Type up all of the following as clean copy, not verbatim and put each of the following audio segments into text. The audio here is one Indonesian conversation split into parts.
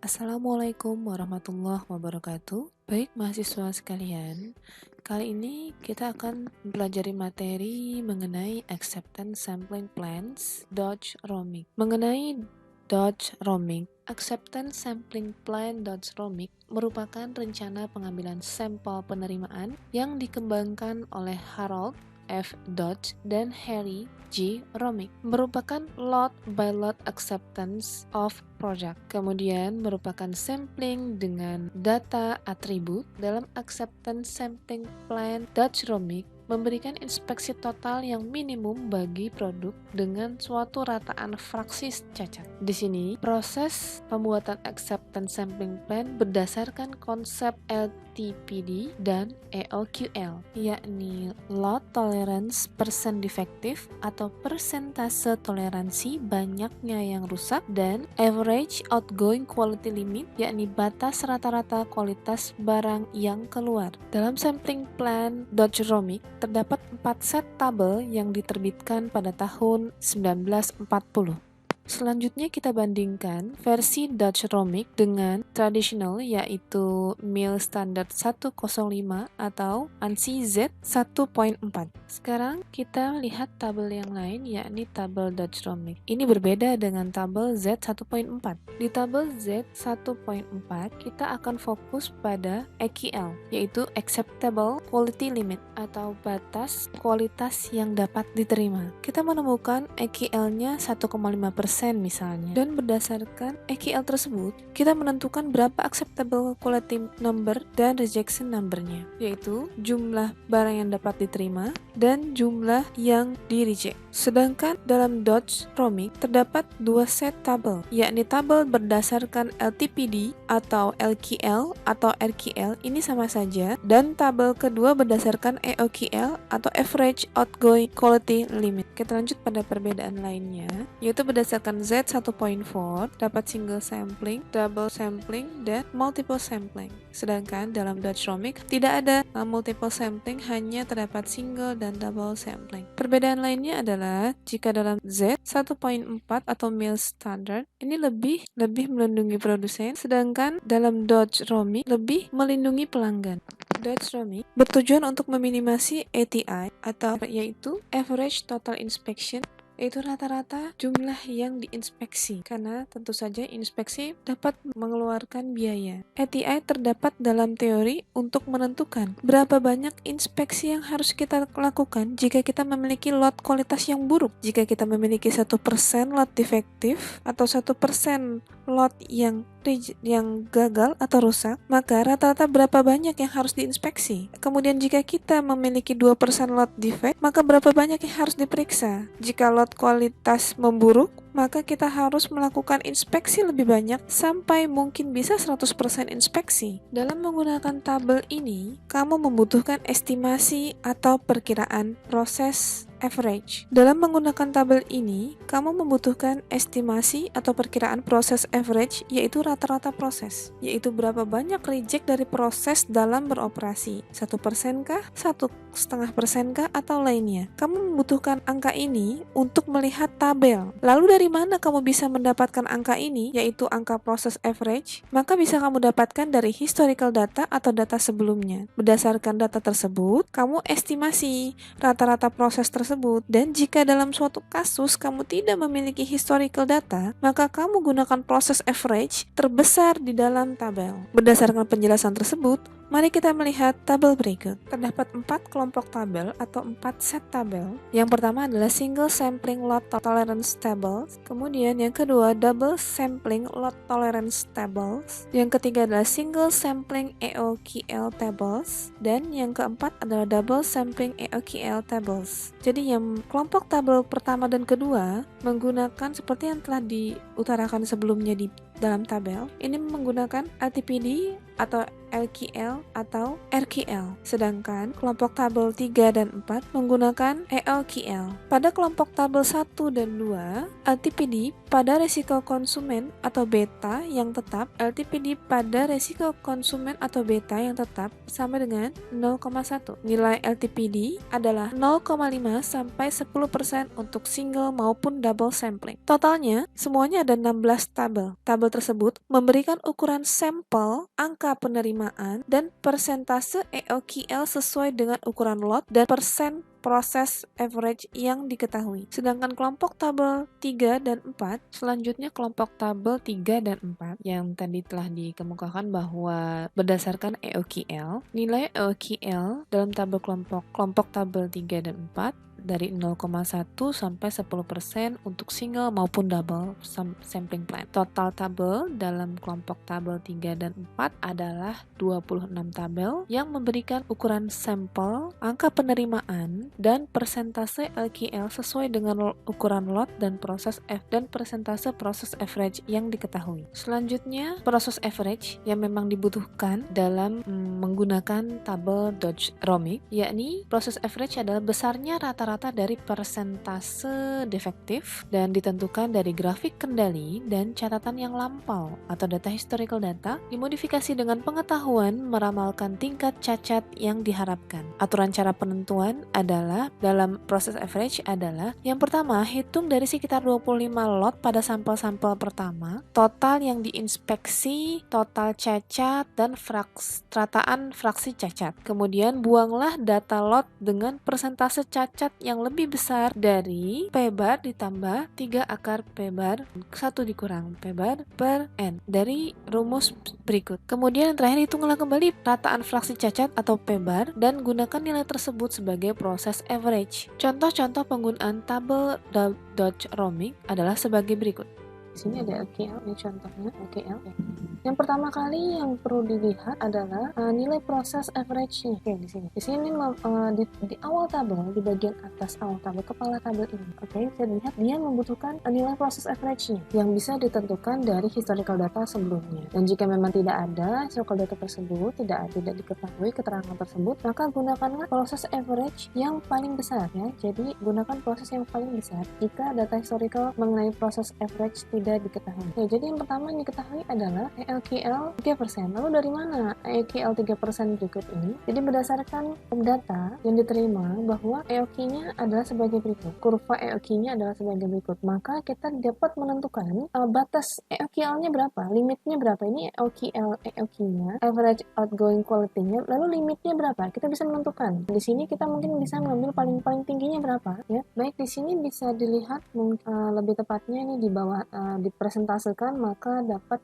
Assalamualaikum warahmatullahi wabarakatuh. Baik mahasiswa sekalian, kali ini kita akan mempelajari materi mengenai Acceptance Sampling Plans Dodge Romic. Mengenai Dodge Romic, Acceptance Sampling Plan Dodge Romic merupakan rencana pengambilan sampel penerimaan yang dikembangkan oleh Harold F. Dodge dan Harry G. Romic, merupakan lot by lot acceptance of project. Kemudian merupakan sampling dengan data atribut. Dalam acceptance sampling plan Dodge Romic memberikan inspeksi total yang minimum bagi produk dengan suatu rataan fraksi cacat. Di sini, proses pembuatan acceptance sampling plan berdasarkan konsep LTPD dan EOQL, yakni lot tolerance percent defective atau persentase toleransi banyaknya yang rusak, dan average outgoing quality limit, yakni batas rata-rata kualitas barang yang keluar. Dalam sampling plan Dodge Romic terdapat 4 set tabel yang diterbitkan pada tahun 1940. Selanjutnya kita bandingkan versi Dodge Romic dengan tradisional, yaitu Mil Standard 105 atau ANSI Z 1.4. Sekarang kita lihat tabel yang lain, yakni tabel Dodge Romic. Ini berbeda dengan tabel Z 1.4. Di tabel Z 1.4 kita akan fokus pada AQL, yaitu Acceptable Quality Limit atau batas kualitas yang dapat diterima. Kita menemukan AQL-nya 1,5% misalnya, dan berdasarkan AQL tersebut kita menentukan berapa acceptable quality number dan rejection number-nya, yaitu jumlah barang yang dapat diterima dan jumlah yang di reject. Sedangkan dalam Dodge Romic terdapat 2 set tabel, yakni tabel berdasarkan LTPD atau LQL atau RQL, ini sama saja, dan tabel kedua berdasarkan EOQL atau Average Outgoing Quality Limit. Kita lanjut pada perbedaan lainnya, yaitu berdasarkan Z 1.4 dapat single sampling, double sampling, dan multiple sampling. Sedangkan dalam Dodge Romic tidak ada multiple sampling, hanya terdapat single dan double sampling. Perbedaan lainnya adalah jika dalam Z 1.4 atau Mil Standard ini lebih melindungi produsen, sedangkan dalam Dodge Romic lebih melindungi pelanggan. Dodge Romic bertujuan untuk meminimasi ATI atau yaitu Average Total Inspection, yaitu rata-rata jumlah yang diinspeksi, karena tentu saja inspeksi dapat mengeluarkan biaya. ATI terdapat dalam teori untuk menentukan berapa banyak inspeksi yang harus kita lakukan jika kita memiliki lot kualitas yang buruk. Jika kita memiliki 1% lot defektif atau 1% lot yang gagal atau rusak, maka rata-rata berapa banyak yang harus diinspeksi. Kemudian jika kita memiliki 2% lot defect, maka berapa banyak yang harus diperiksa. Jika lot kualitas memburuk, maka kita harus melakukan inspeksi lebih banyak sampai mungkin bisa 100% inspeksi. Dalam menggunakan tabel ini, kamu membutuhkan estimasi atau perkiraan proses average. Dalam menggunakan tabel ini, kamu membutuhkan estimasi atau perkiraan proses average, yaitu rata-rata proses, yaitu berapa banyak reject dari proses dalam beroperasi, 1% kah, 1,5% kah, atau lainnya. Kamu membutuhkan angka ini untuk melihat tabel. Lalu dari mana kamu bisa mendapatkan angka ini, yaitu angka proses average? Maka bisa kamu dapatkan dari historical data atau data sebelumnya. Berdasarkan data tersebut, kamu estimasi rata-rata proses tersebut, dan jika dalam suatu kasus kamu tidak memiliki historical data, maka kamu gunakan proses average terbesar di dalam tabel. Berdasarkan penjelasan tersebut, mari kita melihat tabel berikut. Terdapat 4 kelompok tabel atau 4 set tabel. Yang pertama adalah single sampling lot tolerance tables, kemudian yang kedua double sampling lot tolerance tables, yang ketiga adalah single sampling EOQL tables, dan yang keempat adalah double sampling EOQL tables. Jadi yang kelompok tabel pertama dan kedua menggunakan seperti yang telah diutarakan sebelumnya di dalam tabel, ini menggunakan LTPD atau LQL atau RQL. Sedangkan kelompok tabel 3 dan 4 menggunakan ELQL. Pada kelompok tabel 1 dan 2, LTPD pada resiko konsumen atau beta yang tetap, LTPD pada resiko konsumen atau beta yang tetap sama dengan 0,1. Nilai LTPD adalah 0,5 sampai 10% untuk single maupun double sampling. Totalnya, semuanya ada 16 tabel. Tabel tersebut memberikan ukuran sampel, angka penerimaan, dan persentase EOQL sesuai dengan ukuran lot dan persen proses average yang diketahui. Sedangkan kelompok tabel 3 dan 4, selanjutnya kelompok tabel 3 dan 4 yang tadi telah dikemukakan bahwa berdasarkan EOQL, nilai EOQL dalam tabel kelompok tabel 3 dan 4 dari 0,1 sampai 10% untuk single maupun double sampling plan. Total tabel dalam kelompok tabel 3 dan 4 adalah 26 tabel yang memberikan ukuran sampel, angka penerimaan, dan persentase LQL sesuai dengan ukuran lot dan persentase proses average yang diketahui. Selanjutnya, proses average yang memang dibutuhkan dalam menggunakan tabel Dodge-Romick, yakni proses average adalah besarnya rata-rata dari persentase defektif dan ditentukan dari grafik kendali dan catatan yang lampau atau data historical data dimodifikasi dengan pengetahuan meramalkan tingkat cacat yang diharapkan. Aturan cara penentuan adalah dalam proses average adalah yang pertama, hitung dari sekitar 25 lot pada sampel-sampel pertama, total yang diinspeksi, total cacat, dan rataan fraksi cacat. Kemudian buanglah data lot dengan persentase cacat yang lebih besar dari P bar ditambah 3 akar P bar 1 dikurang P bar per N dari rumus berikut. Kemudian yang terakhir, hitunglah kembali rataan fraksi cacat atau P bar dan gunakan nilai tersebut sebagai proses average. Contoh-contoh penggunaan tabel Dodge-Romick adalah sebagai berikut. Di sini ada LQL, ini contohnya LQL. Yang pertama kali yang perlu dilihat adalah nilai proses average-nya. Oke, di sini. Di sini di awal tabel, di bagian atas awal tabel, kepala tabel ini. Oke, saya lihat dia membutuhkan nilai proses average-nya yang bisa ditentukan dari historical data sebelumnya. Dan jika memang tidak ada historical data tersebut, tidak diketahui keterangan tersebut, maka gunakanlah proses average yang paling besar ya. Jadi gunakan proses yang paling besar jika data historical mengenai proses average tidak diketahui. Ya, jadi yang pertama yang diketahui adalah ELQL 3%. Lalu dari mana ELQL 3% berikut ini? Jadi berdasarkan data yang diterima bahwa ELQ-nya adalah sebagai berikut. Kurva ELQ-nya adalah sebagai berikut. Maka kita dapat menentukan batas ELQL-nya berapa, limitnya berapa. Ini ELQ-nya, average outgoing quality-nya, lalu limitnya berapa? Kita bisa menentukan. Di sini kita mungkin bisa mengambil paling tingginya berapa ya. Baik, di sini bisa dilihat lebih tepatnya ini di bawah dipresentasekan, maka dapat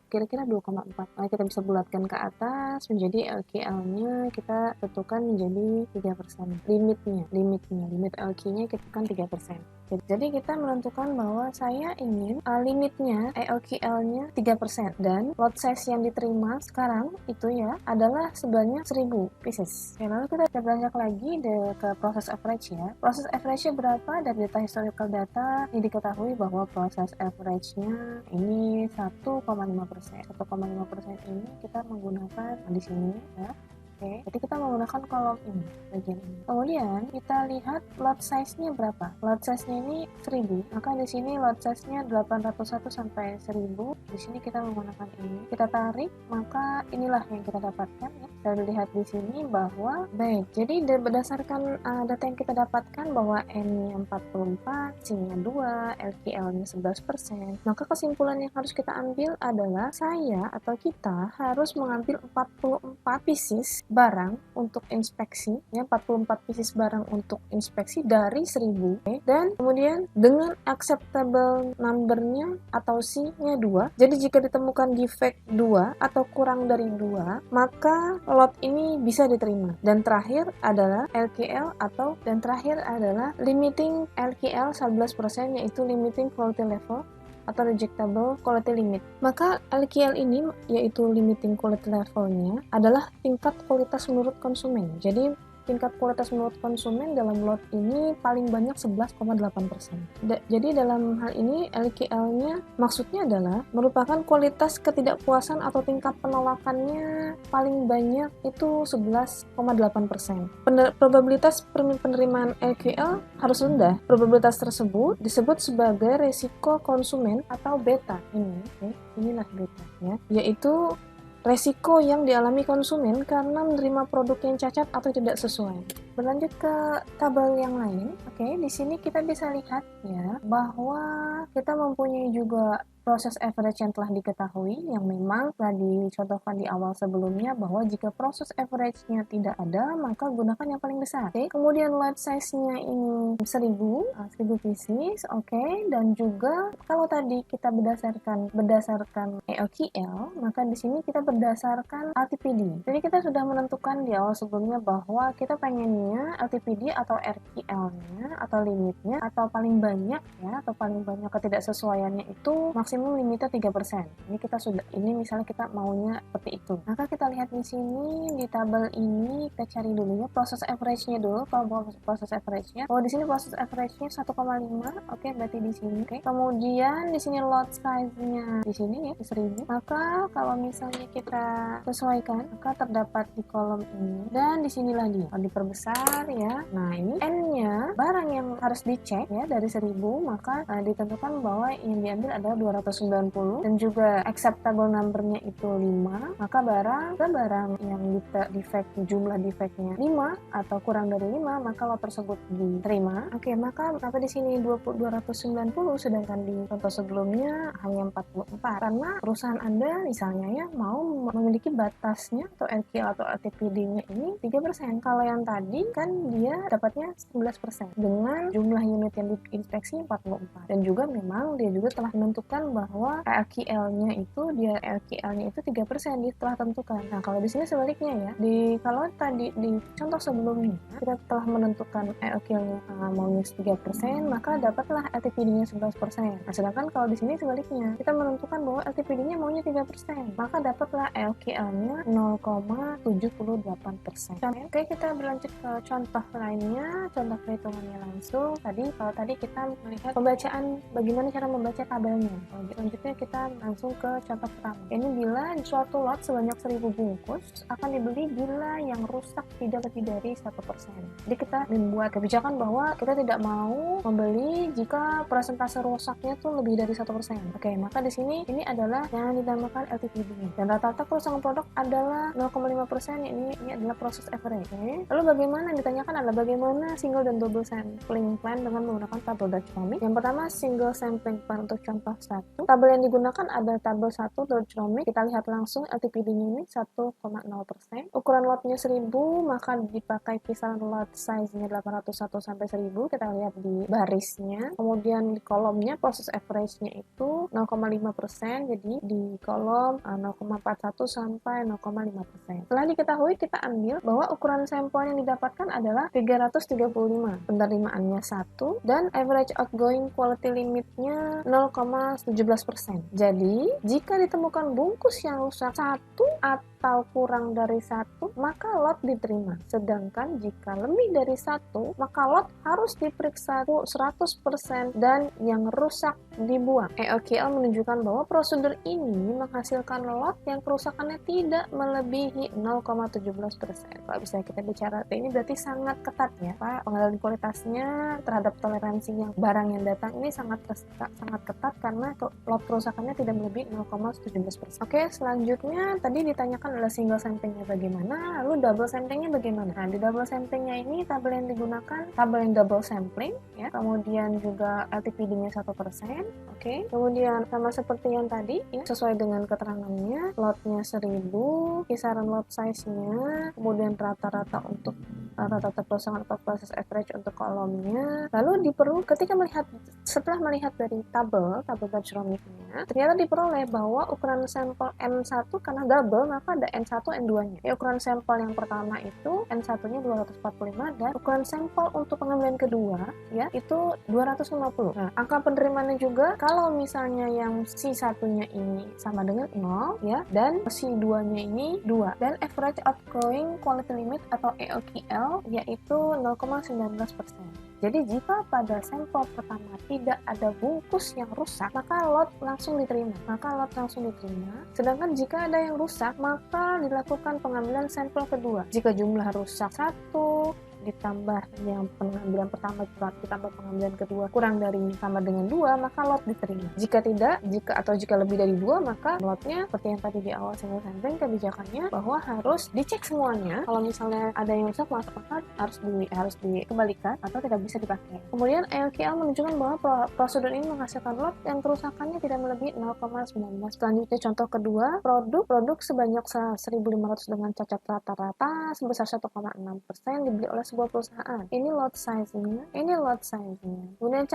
kira-kira 2,4. Kita bisa bulatkan ke atas menjadi LQL-nya kita tentukan menjadi 3%. Limit LQ-nya kita tentukan 3%. Jadi kita menentukan bahwa saya ingin limitnya ELQL-nya 3% dan lot size yang diterima sekarang itu ya adalah sebanyak 1000 pieces. Lalu kita beranjak lagi ke proses average ya. Proses average-nya berapa? Dari data historical data ini diketahui bahwa proses average-nya ini 1,5%. 1,5% ini kita menggunakan di sini ya. Oke, jadi kita menggunakan kolom ini, bagian ini. Kemudian kita lihat lot size-nya berapa. Lot size-nya ini 1000, maka di sini lot size-nya 801 sampai 1000. Di sini kita menggunakan ini. Kita tarik, maka inilah yang kita dapatkan ya. Kita lihat di sini bahwa baik. Jadi berdasarkan data yang kita dapatkan bahwa N-nya 44, C-nya 2, LQL-nya 11%. Maka kesimpulan yang harus kita ambil adalah saya atau kita harus mengambil 44 pieces barang untuk inspeksi ya, 44 pieces barang untuk inspeksi dari 1000 dan kemudian dengan acceptable number-nya atau C-nya 2. Jadi jika ditemukan defect 2 atau kurang dari 2, maka lot ini bisa diterima. Dan terakhir adalah LQL dan terakhir adalah limiting LQL 11%, yaitu limiting quality level atau rejectable quality limit. Maka LQL ini, yaitu limiting quality level-nya, adalah tingkat kualitas menurut konsumen. Jadi tingkat kualitas menurut konsumen dalam lot ini paling banyak 11,8%. Jadi dalam hal ini LQL-nya maksudnya adalah merupakan kualitas ketidakpuasan atau tingkat penolakannya paling banyak itu 11,8%. Probabilitas penerimaan LQL harus rendah. Probabilitas tersebut disebut sebagai resiko konsumen atau beta. Inilah beta ya, yaitu resiko yang dialami konsumen karena menerima produk yang cacat atau tidak sesuai. Berlanjut ke tabel yang lain. Di sini kita bisa lihat ya bahwa kita mempunyai juga proses average yang telah diketahui yang memang telah dicontohkan di awal sebelumnya bahwa jika proses average-nya tidak ada maka gunakan yang paling besar. Kemudian lot size-nya ini 1000 pieces, dan juga kalau tadi kita berdasarkan EOQL, maka di sini kita berdasarkan LTPD. Jadi kita sudah menentukan di awal sebelumnya bahwa kita pengennya LTPD atau RQL-nya atau limitnya atau paling banyak ya, atau paling banyak ketidaksesuaiannya itu maksimum limitnya 3%. Ini misalnya kita maunya seperti itu. Maka kita lihat di sini di tabel ini kita cari dulu ya proses average-nya dulu. Kalau proses average-nya, di sini proses average-nya 1,5, berarti di sini. Kemudian di sini lot size-nya di sini ya 1000. Maka kalau misalnya kita sesuaikan, maka terdapat di kolom ini dan di sini lagi. Kalau diperbesar ya. Nah, ini N-nya barang yang harus dicek ya dari 1000, maka ditentukan bahwa yang diambil adalah 290 dan juga acceptable number-nya itu 5. Maka barang yang defect jumlah defect-nya 5 atau kurang dari 5, maka lot tersebut diterima. Maka kenapa di sini 290 sedangkan di contoh sebelumnya hanya 44? Karena perusahaan Anda misalnya ya mau memiliki batasnya atau LQL atau LTPD-nya ini 3%. Kalau yang tadi kan dia dapatnya 11% dengan jumlah unit yang diinspeksi 44. Dan juga memang dia juga telah menentukan bahwa LQL-nya itu 3%, dia telah tentukan. Nah, kalau di sini sebaliknya ya. Kalau tadi di contoh sebelumnya kita telah menentukan LQL-nya maunya 3%, maka dapatlah LTPD-nya 11%. Nah, sedangkan kalau di sini sebaliknya, kita menentukan bahwa LTPD-nya maunya 3%, maka dapatlah LQL-nya 0,78%. Kita berlanjut ke contoh lainnya, contoh perhitungannya langsung. Kalau tadi kita melihat pembacaan bagaimana cara membaca tabelnya. Selanjutnya kita langsung ke contoh pertama. Ini bila suatu lot sebanyak 1000 bungkus akan dibeli bila yang rusak tidak lebih dari 1%. Jadi kita membuat kebijakan bahwa kita tidak mau membeli jika persentase rusaknya tuh lebih dari 1%. Maka di sini ini adalah yang dinamakan LTPD. Dan rata-rata kerusakan produk adalah 0,5%. Ini adalah proses average. Lalu bagaimana yang ditanyakan adalah bagaimana single dan double sampling plan dengan menggunakan tabel Dutch-Romic. Yang pertama single sampling plan untuk contoh 1. Tabel yang digunakan adalah tabel 1 Dutch-Romic. Kita lihat langsung LTPD-nya ini 1,0%. Ukuran lotnya 1000, maka dipakai kisaran lot size-nya 801 sampai 1000. Kita lihat di barisnya. Kemudian di kolomnya proses average-nya itu 0,5%. Jadi di kolom 0,41 sampai 0,5%. Setelah diketahui, kita ambil bahwa ukuran sampel yang didapatkan adalah 335. Penerimaannya 1 dan average outgoing quality limitnya 0,17%. Jadi, jika ditemukan bungkus yang rusak 1 atau kurang dari 1, maka lot diterima. Sedangkan jika lebih dari 1, maka lot harus diperiksa 100% dan yang rusak dibuang. EOQL menunjukkan bahwa prosedur ini menghasilkan lot yang kerusakannya tidak melebihi 0,17%. Kalau bisa kita bicara, ini berarti sangat ketat ya Pak. Pengendalian kualitasnya terhadap toleransi yang barang yang datang ini sangat ketat karena lot kerusakannya tidak melebihi 0,17%. Selanjutnya tadi ditanyakan adalah single samplingnya bagaimana, lalu double samplingnya bagaimana. Nah, di double samplingnya ini tabel yang digunakan tabel yang double sampling ya, kemudian juga LTPD-nya 1%. Kemudian sama seperti yang tadi ya, sesuai dengan keterangannya, lotnya 1000, kisaran lot size-nya, kemudian rata-rata untuk rata-rata kerusakan atau proses average untuk kolomnya. Lalu setelah melihat dari tabel Dutch-Romic-nya, ternyata diperoleh bahwa ukuran sampel N1 karena double maka ada N1 N2-nya. Ukuran sampel yang pertama itu N1-nya 245 dan ukuran sampel untuk pengambilan kedua ya itu 250. Nah, angka penerimaannya juga kalau misalnya yang si satunya ini sama dengan 0 ya dan si 2-nya ini 2 dan average outgoing quality limit atau EOQL LQL yaitu 0,19%. Jadi jika pada sampel pertama tidak ada bungkus yang rusak, maka lot langsung diterima. Sedangkan jika ada yang rusak, maka dilakukan pengambilan sampel kedua. Jika jumlah rusak 1, ditambah yang pengambilan pertama ditambah pengambilan kedua kurang dari sama dengan 2, maka lot diterima. Jika tidak, jika lebih dari 2, maka lotnya seperti yang tadi di awal single sampling, kebijakannya bahwa harus dicek semuanya. Kalau misalnya ada yang rusak, maka harus dikembalikan atau tidak bisa dipakai. Kemudian LQL menunjukkan bahwa prosedur ini menghasilkan lot yang kerusakannya tidak melebihi 0,19. Selanjutnya contoh kedua, produk sebanyak 1.500 dengan cacat rata-rata sebesar 1,6% dibeli oleh sebuah perusahaan. Ini lot size-nya. Kemudian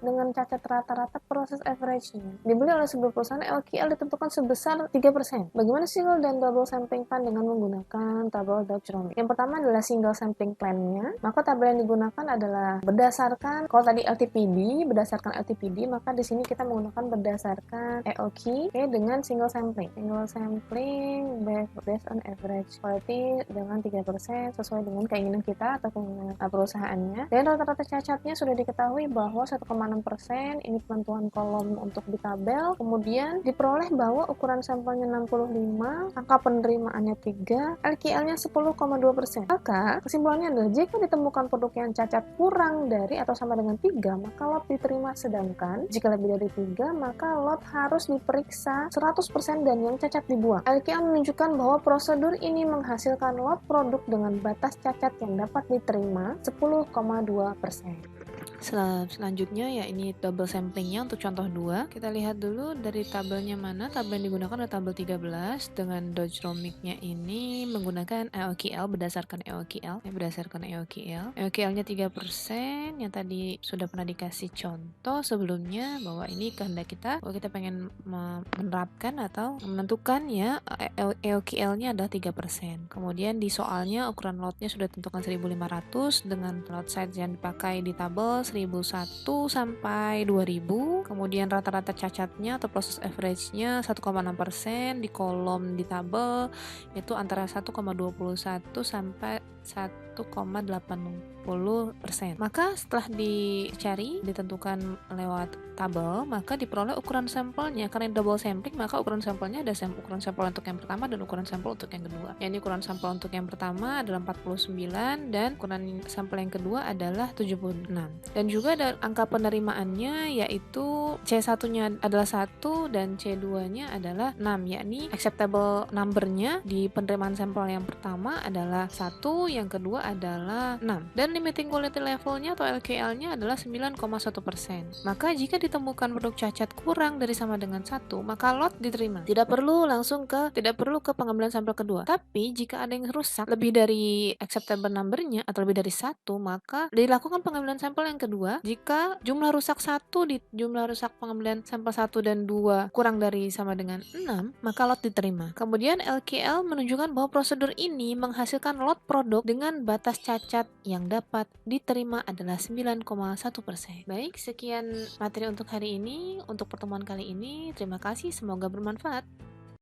dengan cacat rata-rata proses average-nya. Dibeli oleh sebuah perusahaan, LQL ditentukan sebesar 3%. Bagaimana single dan double sampling plan dengan menggunakan tabel Dodge-Romic? Yang pertama adalah single sampling plan-nya. Maka tabel yang digunakan adalah berdasarkan, kalau tadi berdasarkan LTPD, maka di sini kita menggunakan berdasarkan EOQ dengan single sampling. Based on average quality dengan 3% sesuai dengan keinginan kita atau keinginan perusahaannya. Dan rata-rata cacatnya sudah diketahui bahwa 1,6%, ini penentuan kolom untuk di tabel. Kemudian diperoleh bahwa ukuran sampelnya 65, angka penerimaannya 3, LQL-nya 10,2%. Maka kesimpulannya adalah jika ditemukan produk yang cacat kurang dari atau sama dengan 3, maka lot diterima. Sedangkan jika lebih dari 3, maka lot harus diperiksa 100% dan yang cacat dibuang. LQL menunjukkan bahwa prosedur ini menghasilkan lot produk dengan batas cacat yang dapat diterima 10,2%. Selanjutnya ya ini double samplingnya untuk contoh 2. Kita lihat dulu dari tabelnya mana. Tabel yang digunakan adalah tabel 13 dengan Dodge-Romic-nya ini menggunakan EOQL berdasarkan EOQL. EOQL-nya 3% yang tadi sudah pernah dikasih contoh sebelumnya bahwa ini kehendak kita bahwa kita pengen menerapkan atau menentukan ya EOQL-nya adalah 3%. Kemudian di soalnya ukuran lotnya sudah ditentukan 1.500 dengan lot size yang dipakai di tabel 1.001 sampai 2.000. Kemudian rata-rata cacatnya atau proses average-nya 1,6%, di kolom di tabel itu antara 1,21 sampai 1,80%. Maka setelah ditentukan lewat tabel, maka diperoleh ukuran sampelnya. Karena double sampling, maka ukuran sampelnya ada ukuran sampel untuk yang pertama dan ukuran sampel untuk yang kedua. Ini ukuran sampel untuk yang pertama adalah 49 dan ukuran sampel yang kedua adalah 76. Dan juga ada angka penerimaannya yaitu C1-nya adalah 1 dan C2-nya adalah 6, yakni acceptable number-nya di penerimaan sampel yang pertama adalah 1, yang kedua adalah 6. Dan limiting quality level-nya atau LQL-nya adalah 9,1%. Maka jika ditemukan produk cacat kurang dari sama dengan 1, maka lot diterima. Tidak perlu ke pengambilan sampel kedua. Tapi jika ada yang rusak lebih dari acceptable number-nya atau lebih dari 1, maka dilakukan pengambilan sampel yang kedua. Jika jumlah rusak pengambilan sampel 1 dan 2 kurang dari sama dengan 6, maka lot diterima. Kemudian LQL menunjukkan bahwa prosedur ini menghasilkan lot produk dengan batas cacat yang dapat diterima adalah 9,1%. Baik, sekian materi untuk hari ini, untuk pertemuan kali ini. Terima kasih, semoga bermanfaat.